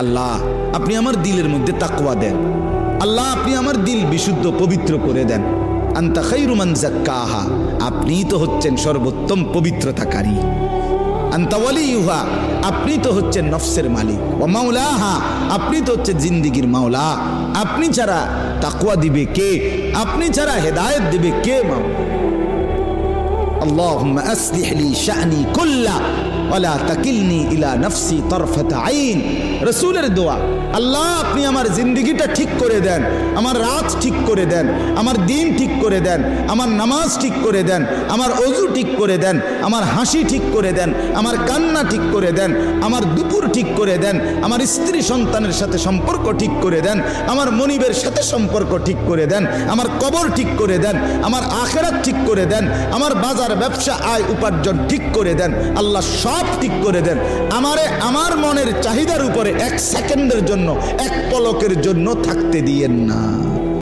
আল্লাহ আপনি আমার দিলের মধ্যে তাকওয়া দেন। আল্লাহ আপনি আমার দিল বিশুদ্ধ পবিত্র করে দেন। আনতা খায়রু মান যাক্কাহা, আপনিই তো হচ্ছেন সর্বোত্তম পবিত্রতাকারী। আনতা ওয়ালিয়ুহা, আপনি তো হচ্ছেন নফসের মালিক। ওয়া মাওলাহা, আপনি তো হচ্ছেন জিন্দেগীর মাওলা। আপনি ছাড়া তাকওয়া দিবে কে? আপনি ছাড়া হেদায়েত দিবে কে? মাওলা আল্লাহুম্মা আসলিহ লি শা'নি কুল্লা ওয়ালা তাকিলনি ইলা নফসি তরফাতা আইন। রাসূলের দোয়া, আল্লাহ আপনি আমার জিন্দেগিটা ঠিক করে দেন, আমার রাত ঠিক করে দেন, আমার দিন ঠিক করে দেন, আমার নামাজ ঠিক করে দেন, আমার ওযু ঠিক করে দেন, আমার হাসি ঠিক করে দেন, আমার কান্না ঠিক করে দেন, আমার দুপুর ঠিক করে দেন, আমার স্ত্রী সন্তানের সাথে সম্পর্ক ঠিক করে দেন, আমার মনিবের সাথে সম্পর্ক ঠিক করে দেন, আমার কবর ঠিক করে দেন, আমার আখিরাত ঠিক করে দেন, আমার বাজার ব্যবসা আয় উপার্জন ঠিক করে দেন। আল্লাহ সব ঠিক করে দেন। আমারে আমার মনের চাহিদার উপরে এক সেকেন্ডের জন্য, এক পলকের জন্য থাকতে দিয়েন না।